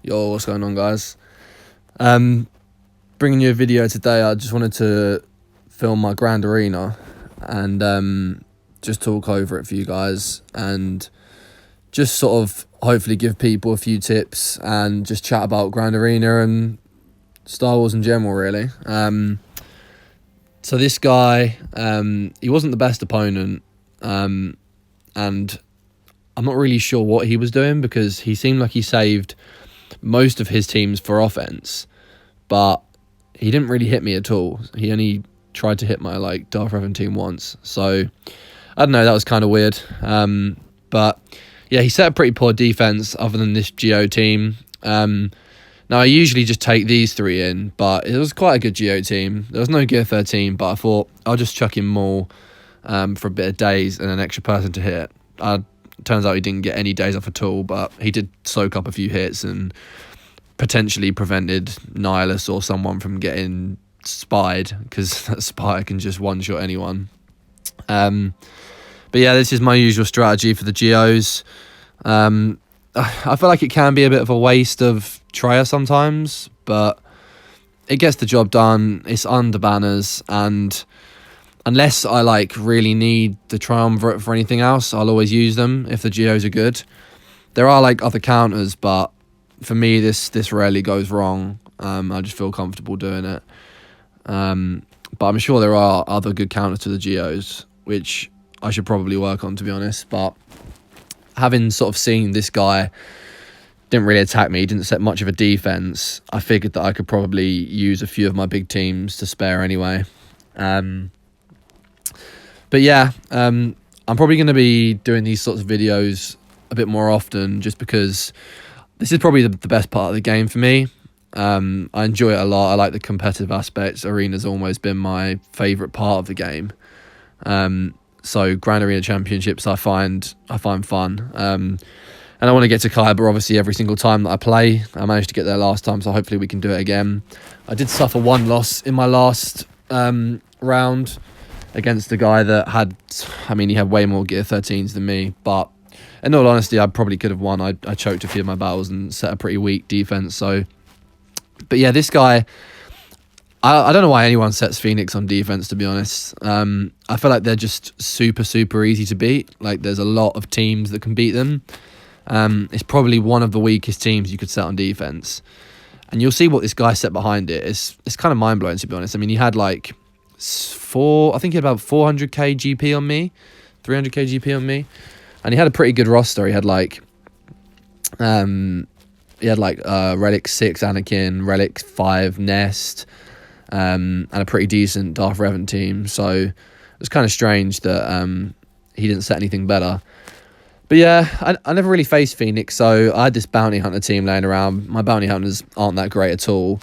Yo, what's going on, guys? Bringing you a video today. I just wanted to film my Grand Arena and just talk over it for you guys and just sort of hopefully give people a few tips and just chat about Grand Arena and Star Wars in general, really. So this guy, he wasn't the best opponent, and I'm not really sure what he was doing because he seemed like he saved most of his teams for offense, but he didn't really hit me at all. He only tried to hit my Darth Revan team once, so I don't know, that was kind of weird. But yeah, he set a pretty poor defense other than this GO team. Now I usually just take these three in, but it was quite a good GO team. There was no Gear 13, but I thought I'll just chuck in more for a bit of days and an extra person to hit. Turns out he didn't get any days off at all, but he did soak up a few hits and potentially prevented Nihilus or someone from getting spied, because that spy can just one-shot anyone. But yeah, this is my usual strategy for the GOs. I feel like it can be a bit of a waste of Traya sometimes, but it gets the job done. It's under banners, and unless I really need the Triumvirate for anything else, I'll always use them if the GOs are good. There are other counters, but for me this rarely goes wrong. I just feel comfortable doing it. But I'm sure there are other good counters to the GOs, which I should probably work on, to be honest. But having sort of seen this guy didn't really attack me, didn't set much of a defense, I figured that I could probably use a few of my big teams to spare anyway. But yeah, I'm probably going to be doing these sorts of videos a bit more often, just because this is probably the best part of the game for me. I enjoy it a lot. I like the competitive aspects. Arena's almost been my favourite part of the game. So Grand Arena Championships I find fun. And I want to get to Kyber obviously every single time that I play. I managed to get there last time, so hopefully we can do it again. I did suffer one loss in my last round against a guy that he had way more Gear 13s than me, but in all honesty, I probably could have won. I choked a few of my battles and set a pretty weak defense. So, but yeah, this guy, I don't know why anyone sets Phoenix on defense, to be honest. I feel like they're just super easy to beat. There's a lot of teams that can beat them. It's probably one of the weakest teams you could set on defense, and you'll see what this guy set behind it. It's kind of mind blowing, to be honest. He had I think he had about 400k GP on me, 300k GP on me, and he had a pretty good roster. He had Relic 6 Anakin, Relic 5 Nest, and a pretty decent Darth Revan team. So it was kind of strange that he didn't set anything better. But yeah, I never really faced Phoenix, so I had this bounty hunter team laying around. My bounty hunters aren't that great at all,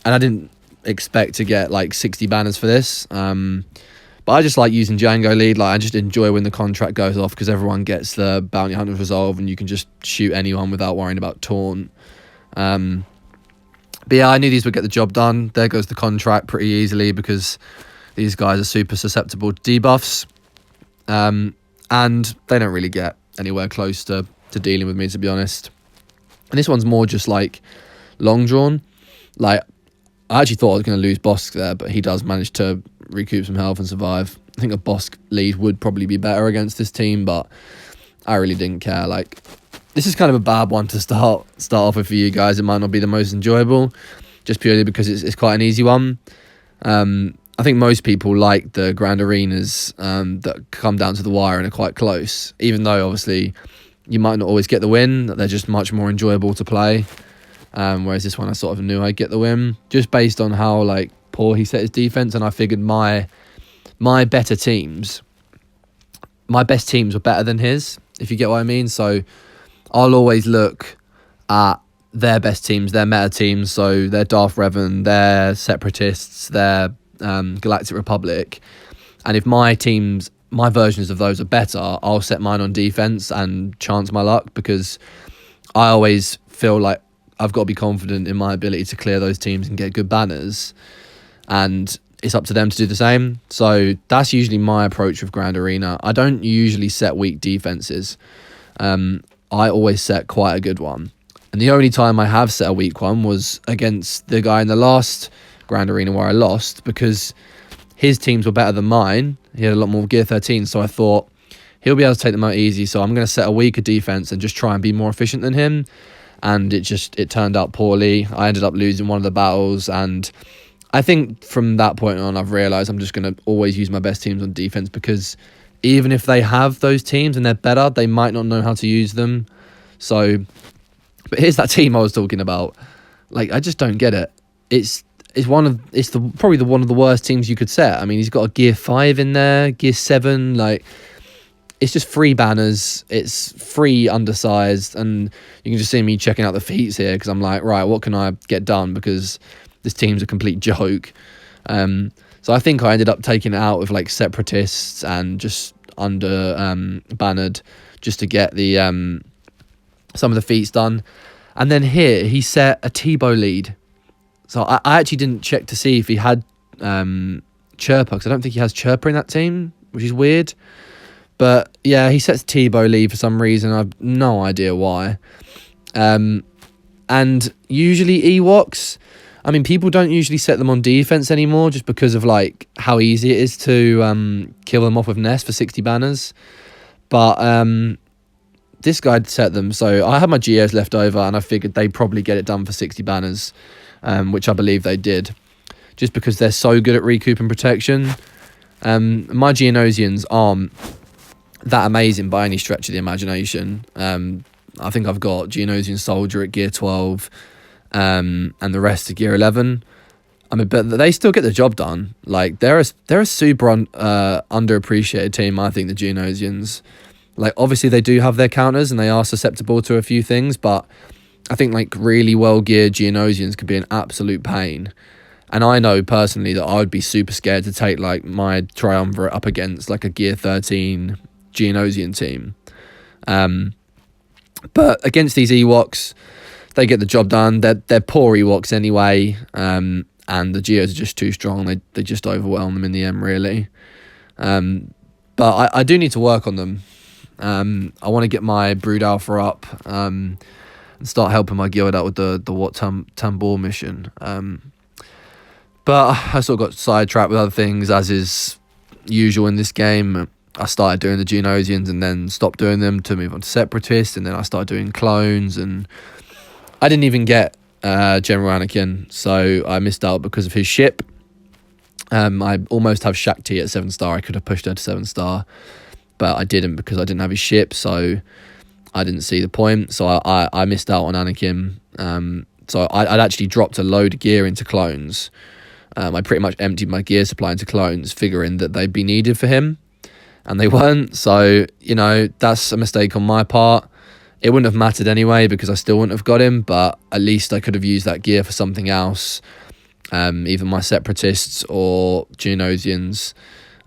and I didn't expect to get 60 banners for this. But I just like using Django lead. I just enjoy when the contract goes off, because everyone gets the bounty hunters resolve and you can just shoot anyone without worrying about taunt. But yeah, I knew these would get the job done. There goes the contract pretty easily, because these guys are super susceptible to debuffs. And they don't really get anywhere close to dealing with me, to be honest. And this one's more just long drawn. I actually thought I was going to lose Bosk there, but he does manage to recoup some health and survive. I think a Bosk lead would probably be better against this team, but I really didn't care. This is kind of a bad one to start off with for you guys. It might not be the most enjoyable, just purely because it's quite an easy one. I think most people like the Grand Arenas that come down to the wire and are quite close, even though obviously you might not always get the win. They're just much more enjoyable to play. Whereas this one I sort of knew I'd get the win, just based on how poor he set his defense, and I figured my best teams were better than his, if you get what I mean. So I'll always look at their best teams, their meta teams, so their Darth Revan, their Separatists, their Galactic Republic, and if my versions of those are better, I'll set mine on defense and chance my luck, because I always feel like I've got to be confident in my ability to clear those teams and get good banners, and it's up to them to do the same. So that's usually my approach with Grand Arena. I don't usually set weak defenses. I always set quite a good one. And the only time I have set a weak one was against the guy in the last Grand Arena where I lost, because his teams were better than mine. He had a lot more gear 13, so I thought he'll be able to take them out easy, so I'm going to set a weaker defense and just try and be more efficient than him. And it turned out poorly. I ended up losing one of the battles, and I think from that point on I've realised I'm just going to always use my best teams on defense, because even if they have those teams and they're better, they might not know how to use them. So, but here's that team I was talking about. Like, I just don't get it. It's probably one of the worst teams you could set. I mean, he's got a gear 5 in there, gear 7, like, it's just free banners, it's free undersized, and you can just see me checking out the feats here, because I'm like, right, what can I get done, because this team's a complete joke. So I think I ended up taking it out with like separatists and just under bannered, just to get the some of the feats done. And then here he set a Tebow lead. So I actually didn't check to see if he had Chirper, because I don't think he has Chirper in that team, which is weird. But yeah, he sets Tebow lead for some reason. I've no idea why. And usually Ewoks, I mean, people don't usually set them on defense anymore, just because of like how easy it is to kill them off with Nest for 60 banners. But this guy set them, so I had my Geos left over, and I figured they'd probably get it done for 60 banners, which I believe they did, just because they're so good at recoup and protection. My Geonosians aren't that amazing by any stretch of the imagination. I think I've got Geonosian Soldier at gear 12, and the rest at gear 11. I mean, but they still get the job done. Like, they're a super underappreciated team, I think, the Geonosians. Like, obviously they do have their counters and they are susceptible to a few things, but I think like really well geared Geonosians could be an absolute pain. And I know personally that I would be super scared to take like my Triumvirate up against like a gear 13 Geonosian team. But against these Ewoks, they get the job done. They're poor Ewoks anyway, and the Geos are just too strong. They just overwhelm them in the end, really. But I do need to work on them. I want to get my Brood Alpha up and start helping my guild out with the Wat Tambor mission. But I sort of got sidetracked with other things, as is usual in this game. I started doing the Geonosians and then stopped doing them to move on to Separatists, and then I started doing clones, and I didn't even get General Anakin, so I missed out because of his ship. I almost have Shakti at 7-star. I could have pushed her to 7-star, but I didn't because I didn't have his ship, so I didn't see the point. So I missed out on Anakin. So I'd actually dropped a load of gear into clones. I pretty much emptied my gear supply into clones, figuring that they'd be needed for him, and they weren't. So, you know, that's a mistake on my part. It wouldn't have mattered anyway because I still wouldn't have got him, but at least I could have used that gear for something else, either my Separatists or Geonosians.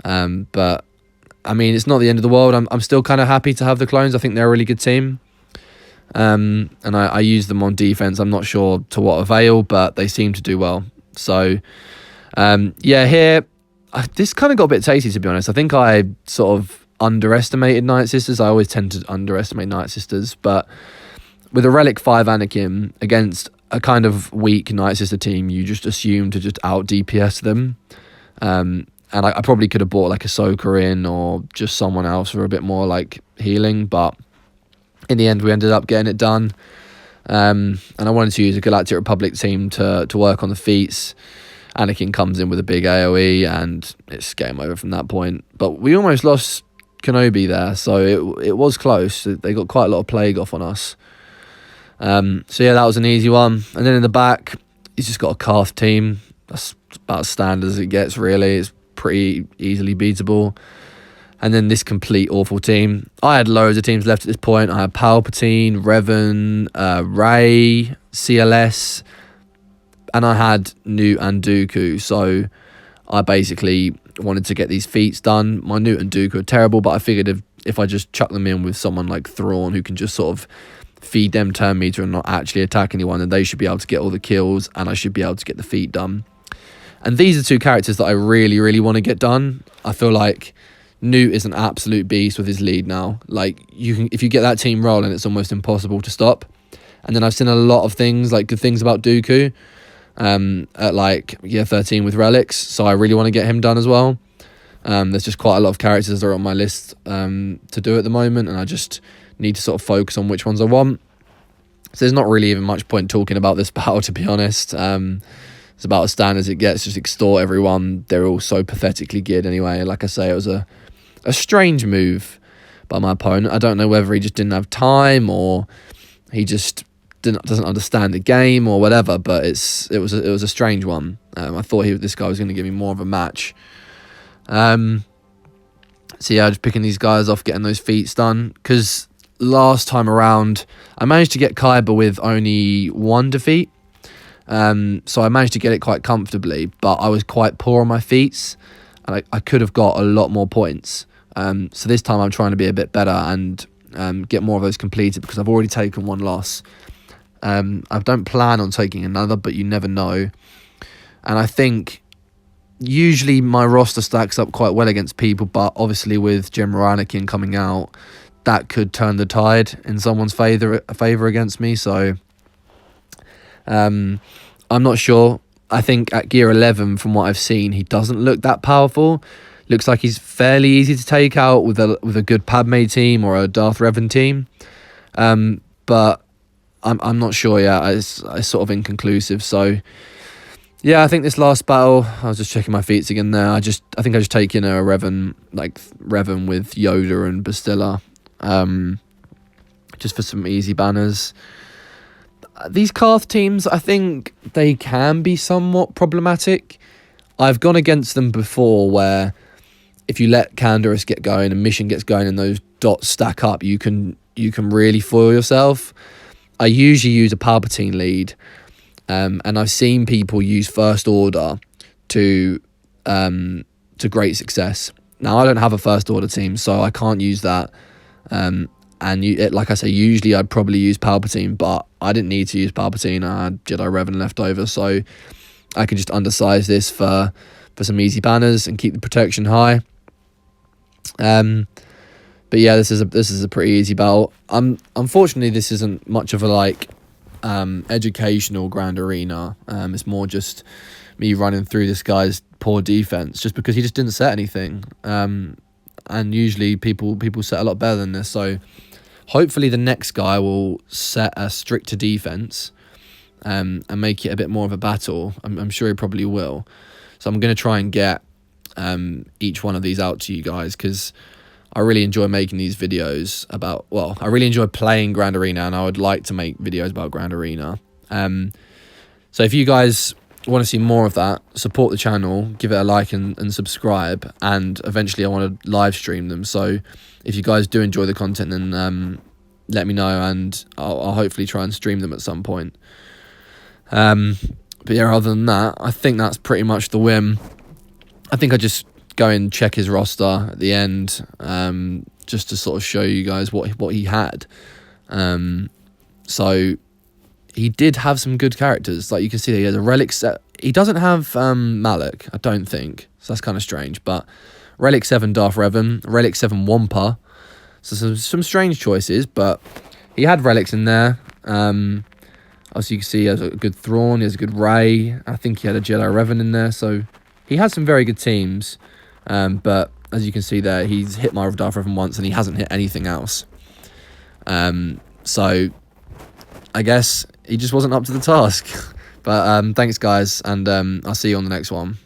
But I mean, it's not the end of the world. I'm still kind of happy to have the clones. I think they're a really good team. And I use them on defense. I'm not sure to what avail, but they seem to do well. So, yeah, here, this kind of got a bit tasty, to be honest. I think I sort of underestimated Night Sisters. I always tend to underestimate Night Sisters, but with a Relic 5 Anakin against a kind of weak Night Sister team, you just assume to just out DPS them. And I probably could have bought like Ahsoka in, or just someone else for a bit more like healing, but in the end we ended up getting it done. And I wanted to use a Galactic Republic team to work on the feats. Anakin comes in with a big AoE and it's game over from that point. But we almost lost Kenobi there, so it was close. They got quite a lot of plague off on us. So yeah, that was an easy one. And then in the back, he's just got a Calf team. That's about as standard as it gets, really. It's pretty easily beatable. And then this complete awful team. I had loads of teams left at this point. I had Palpatine, Revan, Rey, CLS, and I had Newt and Dooku. So I basically wanted to get these feats done. My Newt and Dooku are terrible, but I figured if I just chuck them in with someone like Thrawn, who can just sort of feed them turn meter and not actually attack anyone, then they should be able to get all the kills, and I should be able to get the feat done. And these are two characters that I really, really want to get done. I feel like Newt is an absolute beast with his lead now. Like, if you get that team rolling, it's almost impossible to stop. And then I've seen a lot of things, like good things about Dooku at like year 13 with relics, so I really want to get him done as well. There's just quite a lot of characters that are on my list to do at the moment, and I just need to sort of focus on which ones I want. So there's not really even much point talking about this battle, to be honest. It's about as standard as it gets, just extort everyone. They're all so pathetically geared anyway. Like I say, it was a strange move by my opponent. I don't know whether he just didn't have time or he just doesn't understand the game or whatever, but it was a strange one. I thought this guy was going to give me more of a match. So yeah, just picking these guys off, getting those feats done, because last time around I managed to get Kyber with only 1 defeat. So I managed to get it quite comfortably, but I was quite poor on my feats, and I could have got a lot more points. So this time I'm trying to be a bit better and get more of those completed, because I've already taken 1 loss. I don't plan on taking another, but you never know. And I think usually my roster stacks up quite well against people, but obviously with General Anakin coming out, that could turn the tide in someone's favour against me. So I'm not sure. I think at gear 11, from what I've seen, he doesn't look that powerful. Looks like he's fairly easy to take out with a good Padme team or a Darth Revan team. But I'm not sure yet. It's sort of inconclusive. So yeah, I think this last battle, I was just checking my feats again there. I think I just take in a Revan, like Revan with Yoda and Bastilla, just for some easy banners. These Karth teams, I think they can be somewhat problematic. I've gone against them before, where if you let Canderous get going and Mission gets going and those dots stack up, you can really foil yourself. I usually use a Palpatine lead, and I've seen people use First Order to great success. Now, I don't have a First Order team, so I can't use that. Like I say, usually I'd probably use Palpatine, but I didn't need to use Palpatine. I had Jedi Revan left over, so I can just undersize this for some easy banners and keep the protection high. But yeah, this is a pretty easy battle. Unfortunately, this isn't much of a educational Grand Arena. It's more just me running through this guy's poor defense, just because he just didn't set anything. And usually people set a lot better than this. So hopefully the next guy will set a stricter defense, and make it a bit more of a battle. I'm sure he probably will. So I'm going to try and get each one of these out to you guys, because I really enjoy making these videos about, well, I really enjoy playing Grand Arena, and I would like to make videos about Grand Arena. So if you guys want to see more of that, support the channel, give it a like and subscribe, and eventually I want to live stream them. So if you guys do enjoy the content, then let me know, and I'll hopefully try and stream them at some point. But yeah, other than that, I think that's pretty much the whim. I think I just go and check his roster at the end, just to sort of show you guys what he had. So he did have some good characters. Like you can see, he has a relic set. He doesn't have Malak, I don't think. So that's kind of strange. But relic 7 Darth Revan, relic 7 Wampa. So some strange choices, but he had relics in there. As you can see, he has a good Thrawn, he has a good Rey. I think he had a Jedi Revan in there. So he had some very good teams. But as you can see there, he's hit my Darth Revan once and he hasn't hit anything else. So I guess he just wasn't up to the task. But thanks, guys, and I'll see you on the next one.